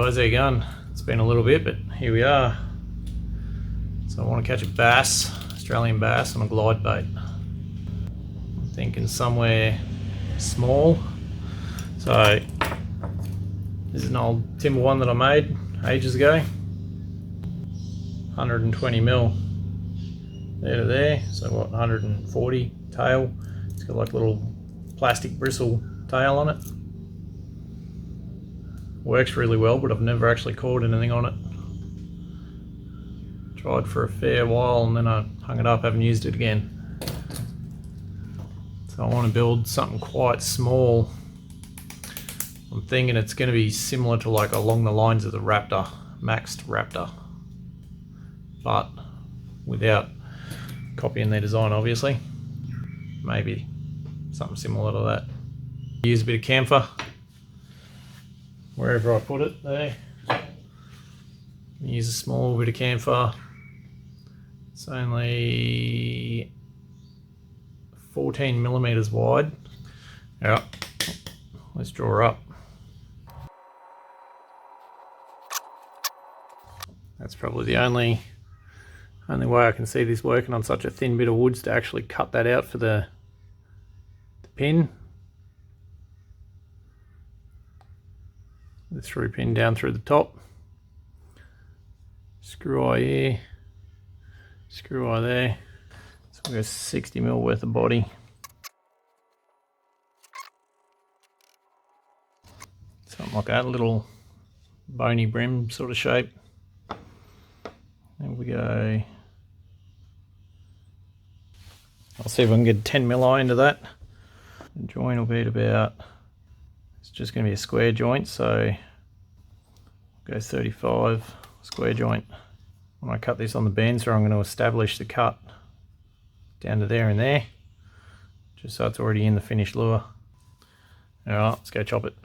guys, how you going? It's been a little bit, but here we are. So I want to catch a bass, Australian bass, on a glide bait. I'm thinking somewhere small. So this is an old timber one that I made ages ago. 120 mil there to there. So what, 140 tail. It's got like a little plastic bristle tail on it. Works really well, but I've never actually caught anything on it. Tried for a fair while and then I hung it up, haven't used it again. So I want to build something quite small. I'm thinking it's going to be similar to like along the lines of the Raptor, Maxed Raptor, but without copying their design obviously. Maybe something similar to that. Use a bit of camphor wherever I put it there. Use a small bit of camphor. It's only 14 millimeters wide. Alright, let's draw her up. That's probably the only way I can see this working on such a thin bit of wood, to actually cut that out for the pin. The through pin down through the top. Screw eye here. Screw eye there. So we've got 60 mil worth of body. Something like that, a little bony brim sort of shape. There we go. I'll see if I can get a 10 mil eye into that. The joint will be at about, it's just going to be a square joint, so go 35 square joint. When I cut this on the bend, I'm going to establish the cut down to there and there, just so it's already in the finished lure. Alright, let's go chop it.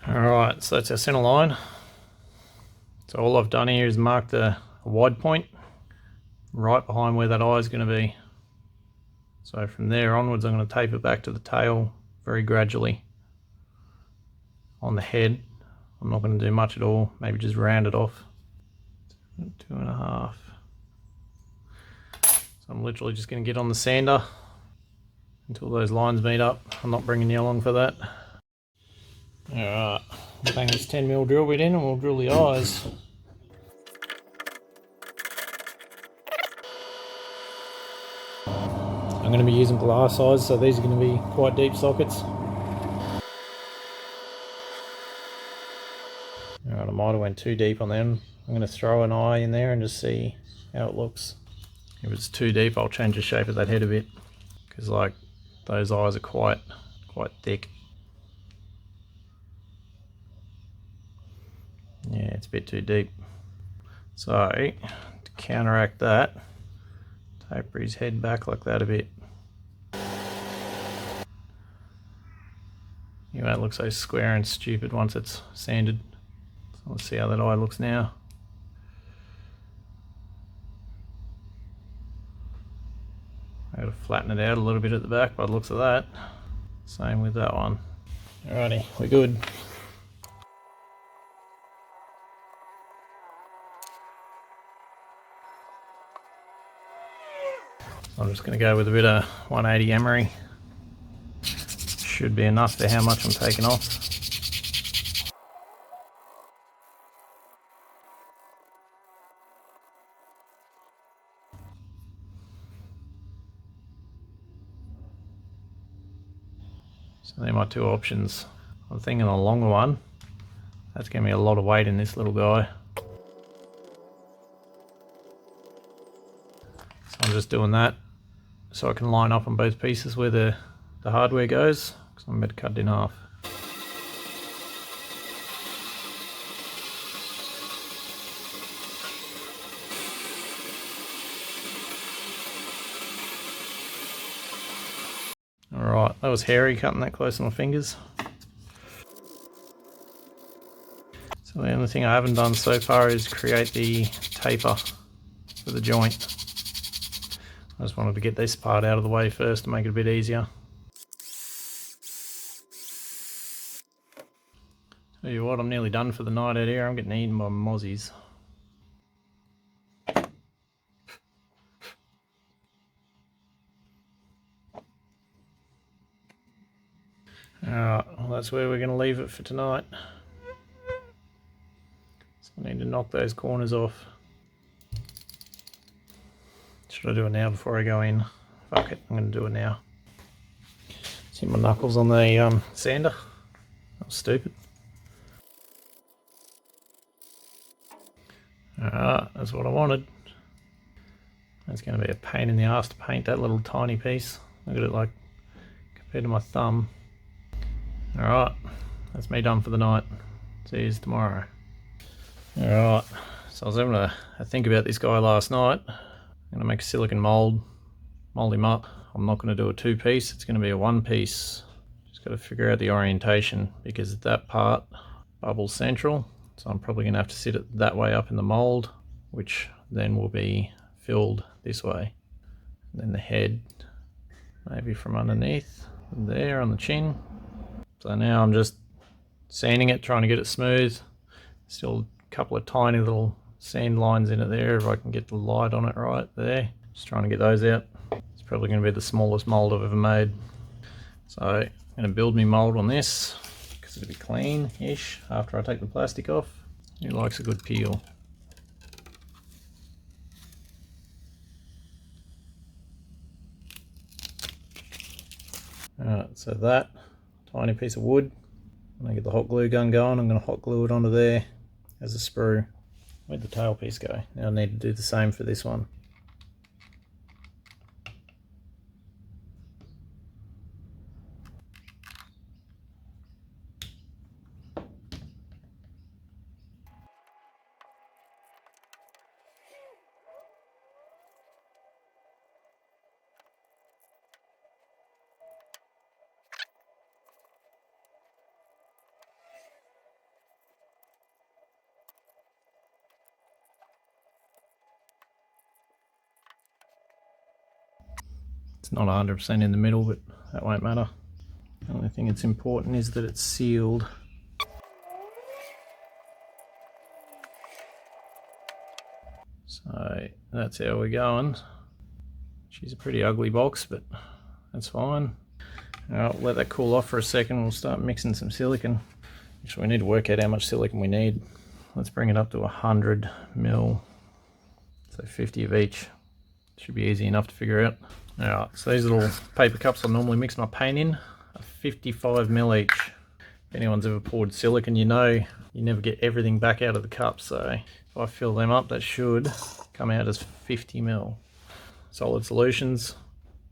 Alright, so that's our center line. So all I've done here is marked a wide point right behind where that eye is going to be. So from there onwards I'm going to tape it back to the tail very gradually. On the head I'm not going to do much at all, maybe just round it off. 2.5. So I'm literally just going to get on the sander until those lines meet up. I'm not bringing you along for that. Alright, we'll bang this 10 mil drill bit in and we'll drill the eyes. I'm going to be using glass eyes, so these are going to be quite deep sockets. Alright, I might have went too deep on them. I'm going to throw an eye in there and just see how it looks. If it's too deep, I'll change the shape of that head a bit, because like those eyes are quite thick. Yeah, it's a bit too deep. So to counteract that, taper his head back like that a bit. You won't look so square and stupid once it's sanded. So let's see how that eye looks now. I gotta flatten it out a little bit at the back by the looks of that. Same with that one. Alrighty, we're good. I'm just going to go with a bit of 180 emery. Should be enough for how much I'm taking off. So they're my two options. I'm thinking a longer one. That's going to be a lot of weight in this little guy. So I'm just doing that so I can line up on both pieces where the the hardware goes, because I'm about to cut it in half. Alright, that was hairy cutting that close on my fingers. So the only thing I haven't done so far is create the taper for the joint. I just wanted to get this part out of the way first to make it a bit easier. Tell you what, I'm nearly done for the night out here. I'm getting eaten by mozzies. Alright, well that's where we're going to leave it for tonight. So I need to knock those corners off. Should I do it now before I go in? Fuck it, I'm going to do it now. See my knuckles on the sander? That was stupid. Alright, that's what I wanted. That's going to be a pain in the ass to paint that little tiny piece. Look at it, like, compared to my thumb. Alright, that's me done for the night. See you tomorrow. Alright, so I was having a think about this guy last night. I'm going to make a silicon mould him up. I'm not going to do a two-piece, it's going to be a one-piece. Just got to figure out the orientation, because that part bubbles central, so I'm probably going to have to sit it that way up in the mould, which then will be filled this way. And then the head maybe from underneath there on the chin. So now I'm just sanding it, trying to get it smooth. Still a couple of tiny little sand lines in it there, if I can get the light on it right there. Just trying to get those out. It's probably going to be the smallest mould I've ever made. So I'm going to build my mould on this, because it'll be clean-ish after I take the plastic off. Who likes a good peel? Alright, so that tiny piece of wood, when I get the hot glue gun going, I'm going to hot glue it onto there as a sprue. Where'd the tail piece go? Now I need to do the same for this one. It's not 100% in the middle, but that won't matter. The only thing that's important is that it's sealed. So that's how we're going. She's a pretty ugly box, but that's fine. I'll let that cool off for a second. We'll start mixing some silicon. Actually, we need to work out how much silicon we need. Let's bring it up to 100 mil. So 50 of each. Should be easy enough to figure out. Alright, so these little paper cups I normally mix my paint in are 55 mil each. If anyone's ever poured silicon, you know you never get everything back out of the cup, so if I fill them up, that should come out as 50 mil. Solid solutions,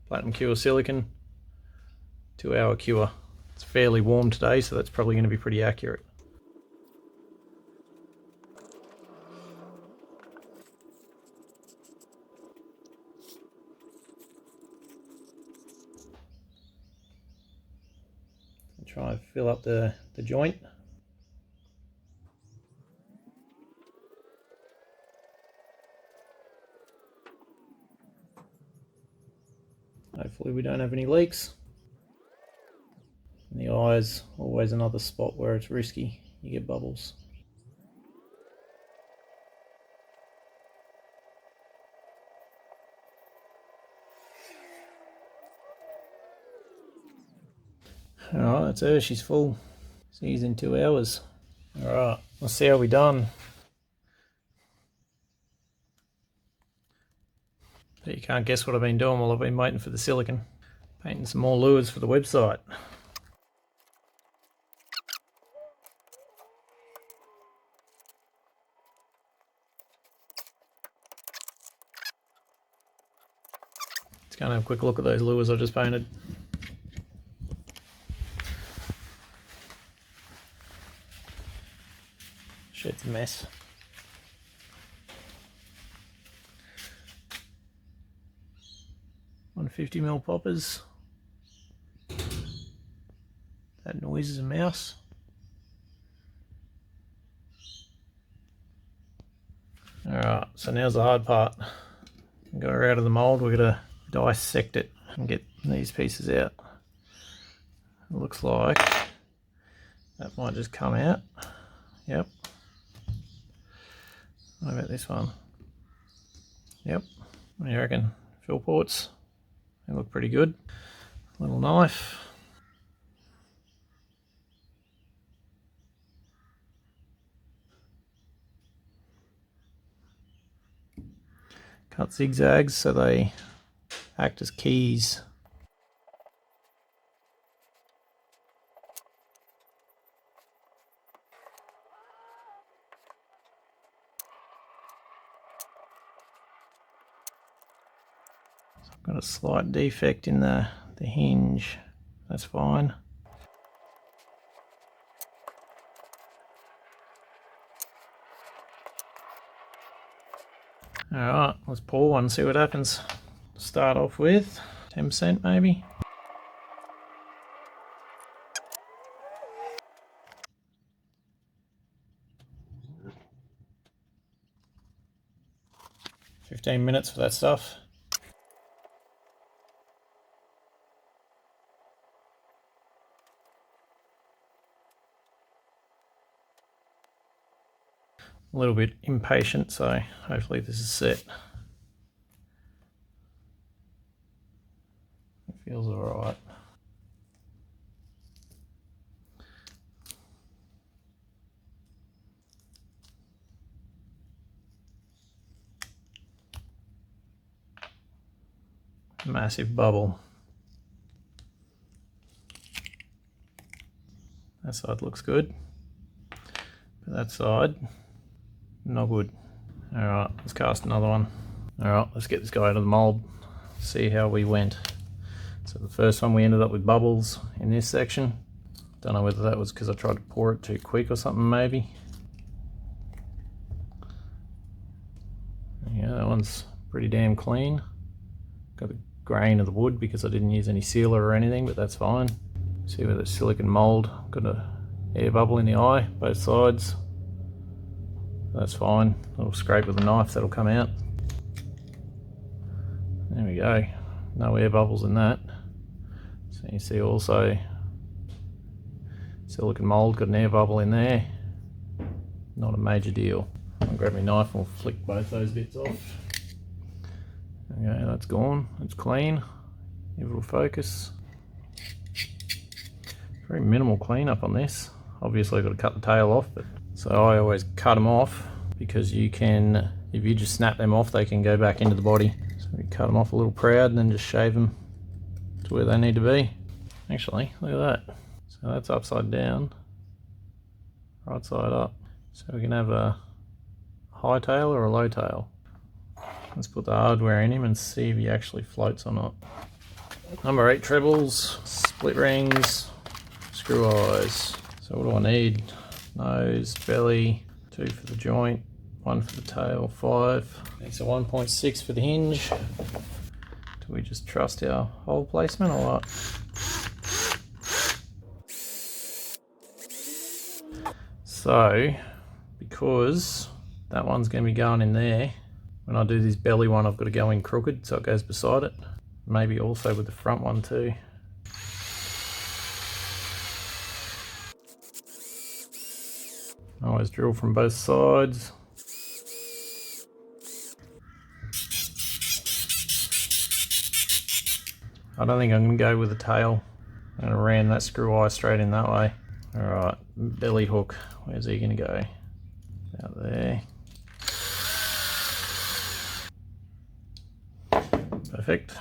platinum cure silicon, 2-hour cure. It's fairly warm today, so that's probably going to be pretty accurate. Try and fill up the joint. Hopefully we don't have any leaks. And the eye's always another spot where it's risky. You get bubbles. Alright, that's her, she's full. See you in 2 hours. Alright, let's see how we done. But you can't guess what I've been doing while I've been waiting for the silicon. Painting some more lures for the website. Let's go and have a quick look at those lures I just painted. Shit's a mess. $150mm poppers. That noise is a mouse. Alright, so now's the hard part. Got her out of the mould, we're going to dissect it and get these pieces out. It looks like that might just come out. Yep. What about this one? Yep. What do you reckon? Fill ports. They look pretty good. Little knife. Cut zigzags so they act as keys. So I've got a slight defect in the hinge. That's fine. Alright, let's pour one and see what happens. Start off with 10% maybe. "15 minutes for that stuff." A little bit impatient, so hopefully this is set. It feels alright. Massive bubble. That side looks good, but that side, not good. Alright, let's cast another one. Alright, let's get this guy out of the mould, see how we went. So the first one we ended up with bubbles in this section. Don't know whether that was because I tried to pour it too quick or something maybe. Yeah, that one's pretty damn clean. Got the grain of the wood because I didn't use any sealer or anything, but that's fine. See where the silicon mould, got a air bubble in the eye, both sides. That's fine. A little scrape with a knife, that'll come out. There we go. No air bubbles in that. So you see also silicon mould, got an air bubble in there. Not a major deal. I'll grab my knife and we'll flick both those bits off. Okay, that's gone. It's clean. Give it a focus. Very minimal cleanup on this. Obviously I've got to cut the tail off, but so I always cut them off because you can, if you just snap them off, they can go back into the body. So we cut them off a little proud and then just shave them to where they need to be. Actually, look at that. So that's upside down, right side up. So we can have a high tail or a low tail. Let's put the hardware in him and see if he actually floats or not. Number 8 trebles, split rings, screw eyes. So what do I need? Nose, belly, 2 for the joint, 1 for the tail, 5. It's a 1.6 for the hinge. Do we just trust our hole placement or what? So, because that one's going to be going in there, when I do this belly one I've got to go in crooked so it goes beside it. Maybe also with the front one too. Always drill from both sides. I don't think I'm going to go with the tail. I'm going to ram that screw eye straight in that way. Alright, belly hook. Where's he going to go? About there. Perfect.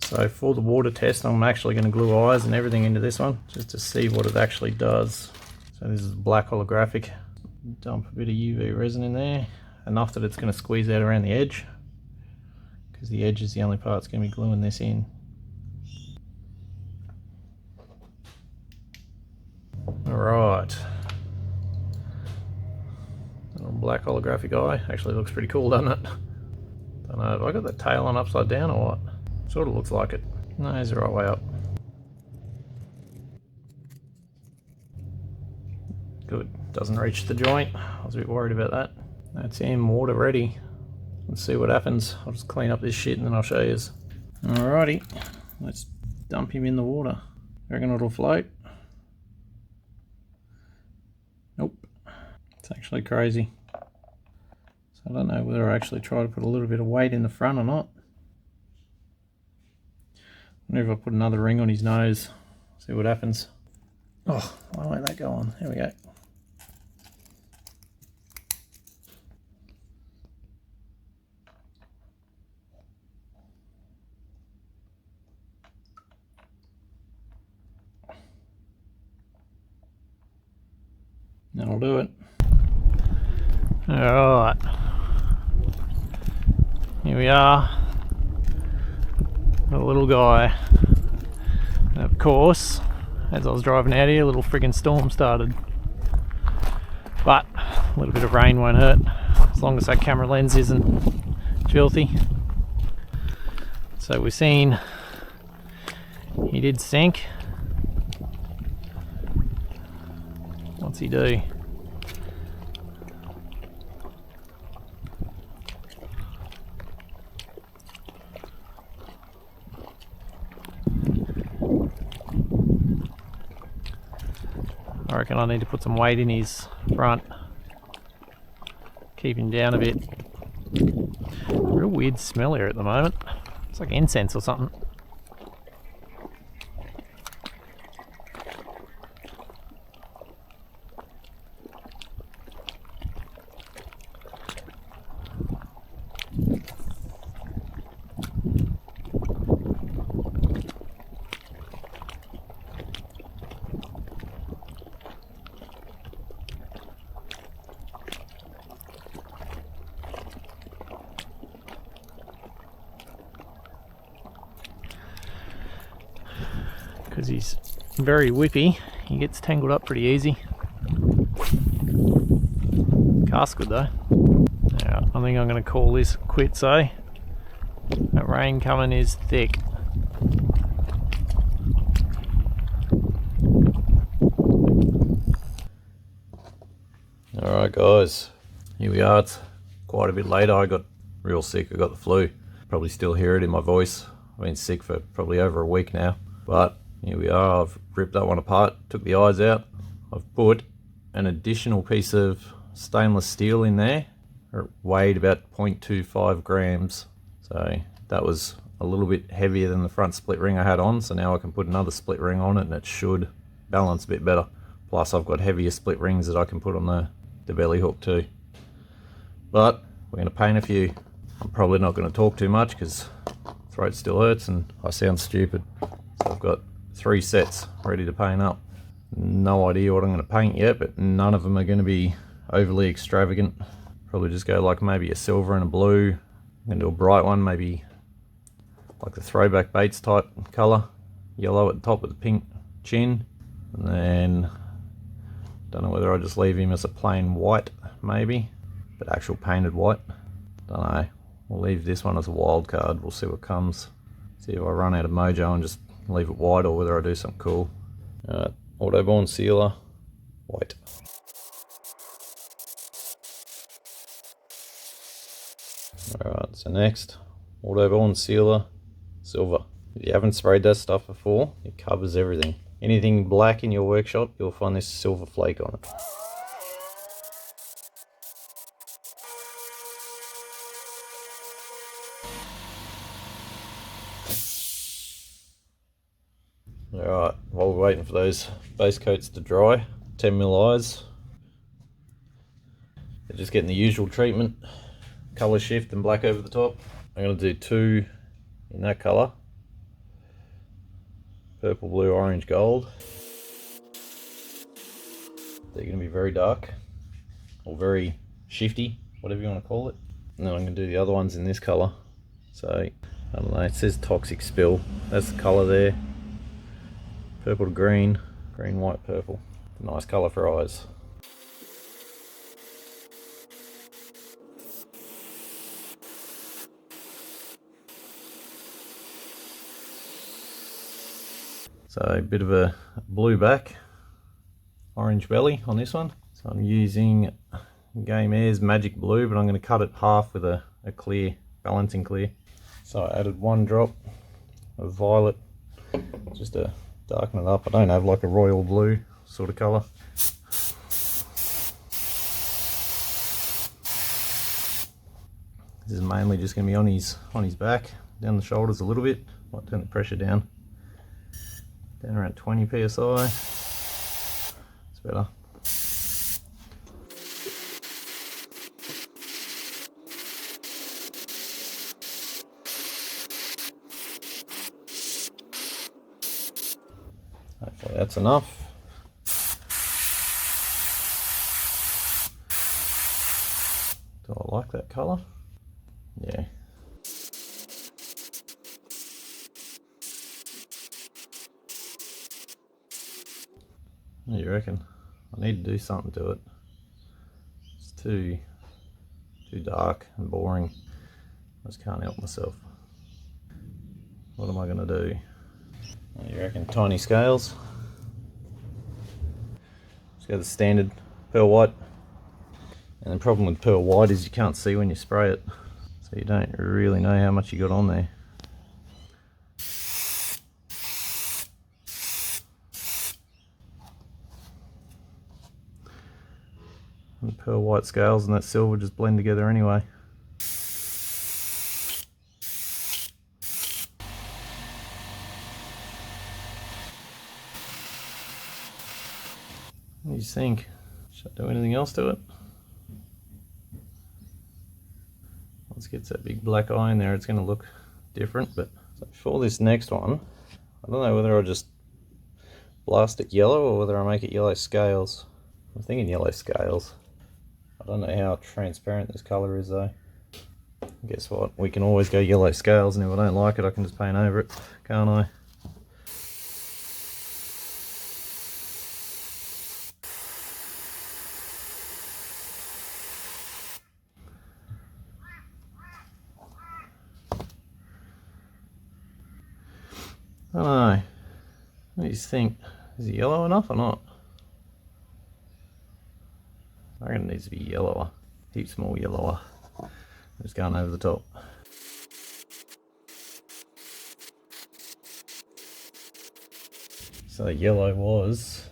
So for the water test, I'm actually going to glue eyes and everything into this one just to see what it actually does. So this is black holographic. Dump a bit of UV resin in there, enough that it's going to squeeze out around the edge, because the edge is the only part that's going to be gluing this in. Alright, Little black holographic eye. Actually looks pretty cool, doesn't it? Don't know, have I got the tail on upside down or what? Sort of looks like it. No, he's the right way up. Good. Doesn't reach the joint. I was a bit worried about that. That's him, water ready. Let's see what happens. I'll just clean up this shit and then I'll show you. Alrighty, let's dump him in the water. Reckon it'll float? Nope. It's actually crazy. So I don't know whether I actually try to put a little bit of weight in the front or not. I wonder if I put another ring on his nose, see what happens. Oh, why won't that go on? There we go. That'll do it. Alright. Here we are. The little guy. And of course, as I was driving out here, a little friggin' storm started. But a little bit of rain won't hurt, as long as that camera lens isn't filthy. So we've seen he did sink. What's he do? I reckon I need to put some weight in his front. Keep him down a bit. Real weird smell here at the moment. It's like incense or something. Because he's very whippy, he gets tangled up pretty easy. Cast good though. Yeah, I think I'm going to call this quits, eh? That rain coming is thick. Alright guys, here we are. It's quite a bit later. I got real sick, I got the flu. Probably still hear it in my voice. I've been sick for probably over a week now. But here we are, I've ripped that one apart, took the eyes out. I've put an additional piece of stainless steel in there. It weighed about 0.25 grams. So that was a little bit heavier than the front split ring I had on. So now I can put another split ring on it and it should balance a bit better. Plus I've got heavier split rings that I can put on the belly hook too. But we're going to paint a few. I'm probably not going to talk too much because throat still hurts and I sound stupid. So I've got 3 sets ready to paint up. No idea what I'm going to paint yet, but none of them are going to be overly extravagant. Probably just go like maybe a silver and a blue. I'm going to do a bright one, maybe like the throwback Bates type colour. Yellow at the top with the pink chin. And then, don't know whether I just leave him as a plain white maybe, but actual painted white. Don't know. We'll leave this one as a wild card. We'll see what comes. See if I run out of mojo and just leave it white or whether I do something cool. Autoborn sealer, white. Alright, so next, Autoborn sealer, silver. If you haven't sprayed that stuff before, it covers everything. Anything black in your workshop, you'll find this silver flake on it. Alright, while we're waiting for those base coats to dry, 10mm eyes. They're just getting the usual treatment, colour shift and black over the top. I'm going to do 2 in that colour. Purple, blue, orange, gold. They're going to be very dark, or very shifty, whatever you want to call it. And then I'm going to do the other ones in this colour. So, I don't know, it says toxic spill. That's the colour there. Purple to green, green, white, purple. Nice colour for eyes. So a bit of a blue back, orange belly on this one. So I'm using Game Air's Magic Blue, but I'm going to cut it half with a clear, balancing clear. So I added 1 drop of violet just to darken it up. I don't have like a royal blue sort of colour. This is mainly just going to be on his back, down the shoulders a little bit. Might turn the pressure down around 20 psi. It's better. Hopefully that's enough. Do I like that colour? Yeah. What do you reckon? I need to do something to it. It's too dark and boring. I just can't help myself. What am I going to do? What do you reckon? Tiny scales. Just go the standard pearl white. And the problem with pearl white is you can't see when you spray it. So you don't really know how much you got on there. And the pearl white scales and that silver just blend together anyway. What do you think? Should I do anything else to it? Once it gets that big black eye in there, it's going to look different. But so for this next one, I don't know whether I'll just blast it yellow or whether I make it yellow scales. I'm thinking yellow scales. I don't know how transparent this colour is though. Guess what? We can always go yellow scales, and if I don't like it, I can just paint over it, can't I? I don't know. What do you think? Is it yellow enough or not? I reckon it needs to be yellower. Heaps more yellower. I'm just going over the top. So yellow was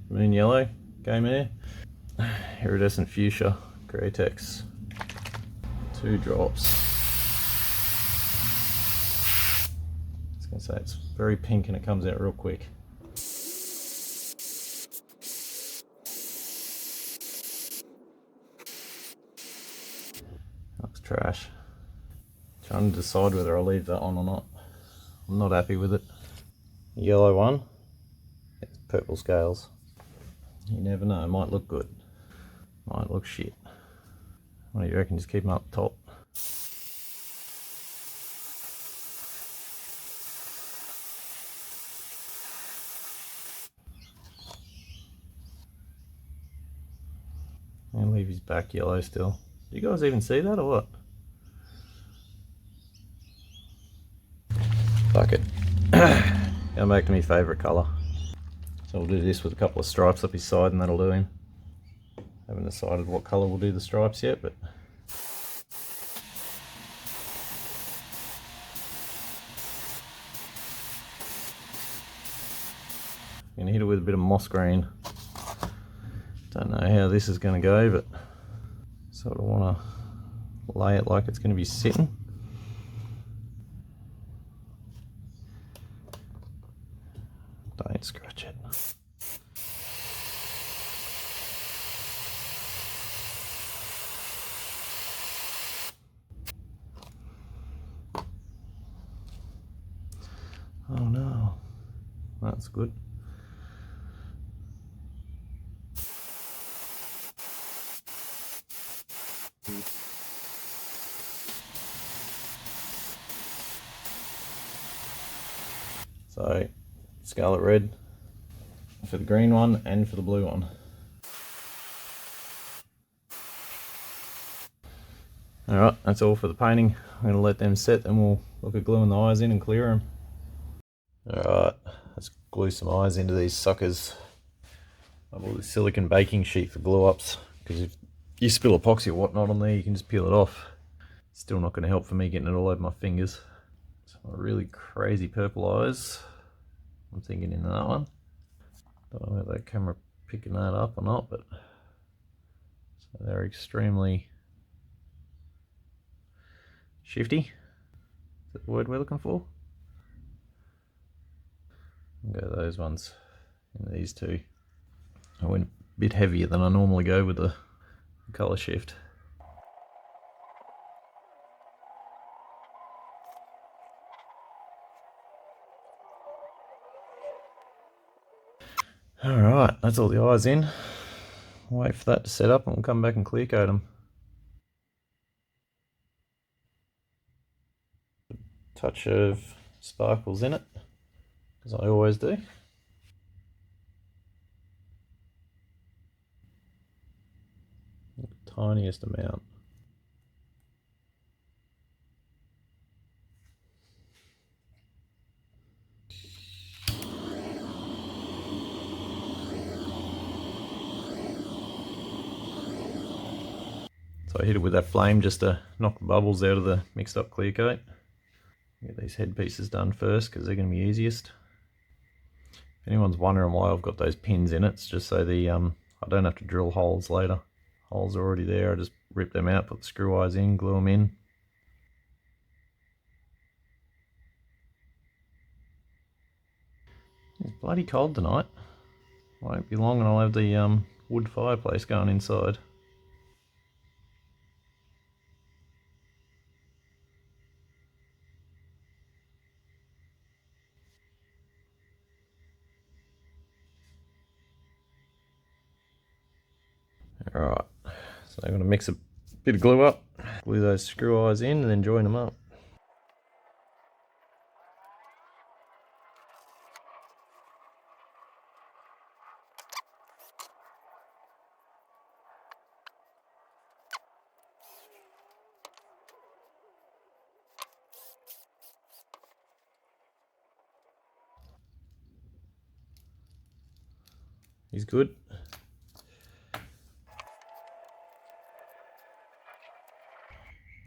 Moon Yellow, Game Air, Iridescent Fuchsia, Grey-Tex. 2 drops. I was going to say it's very pink and it comes out real quick. Looks trash. Trying to decide whether I'll leave that on or not. I'm not happy with it. Yellow one, it's purple scales. You never know, it might look good. Might look shit. What do you reckon? Just keep them up top. And leave his back yellow still. Do you guys even see that or what? Fuck it. Going back to my favourite colour. So we'll do this with a couple of stripes up his side and that'll do him. Haven't decided what colour we'll do the stripes yet, but I'm going to hit it with a bit of moss green. Don't know how this is going to go, but sort of want to lay it like it's going to be sitting. Don't scratch it. Oh no, that's good. So, Scarlet Red for the green one and for the blue one. Alright, that's all for the painting. I'm going to let them set, then we'll look at gluing the eyes in and clear them. Alright, glue some eyes into these suckers. I bought this silicone baking sheet for glue ups, because if you spill epoxy or whatnot on there, you can just peel it off. Still not going to help for me getting it all over my fingers. So really crazy purple eyes, I'm thinking in that one. Don't know whether that camera picking that up or not, but so they're extremely shifty. Is that the word we're looking for? I'll go those ones in these two. I went a bit heavier than I normally go with the colour shift. Alright, that's all the eyes in. Wait for that to set up and we'll come back and clear coat them. Touch of sparkles in it, as I always do. The tiniest amount. So I hit it with that flame just to knock the bubbles out of the mixed up clear coat. Get these head pieces done first because they're going to be easiest. If anyone's wondering why I've got those pins in it, it's just so the I don't have to drill holes later. Holes are already there, I just rip them out, put the screw eyes in, glue them in. It's bloody cold tonight. Won't be long and I'll have the wood fireplace going inside. Alright, so I'm going to mix a bit of glue up, glue those screw eyes in and then join them up. He's good.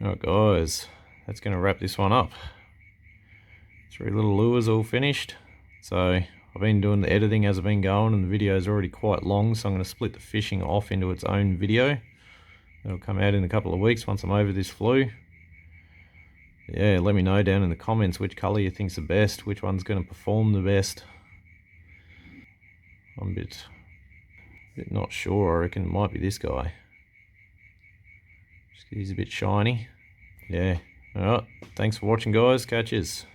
Alright guys, that's going to wrap this one up. 3 little lures all finished. So I've been doing the editing as I've been going and the video is already quite long, so I'm going to split the fishing off into its own video. It'll come out in a couple of weeks once I'm over this flu. Yeah, let me know down in the comments which colour you think's the best, which one's going to perform the best. I'm a bit not sure. I reckon it might be this guy. Just 'cause he's a bit shiny. Yeah. Alright, thanks for watching guys. Catches.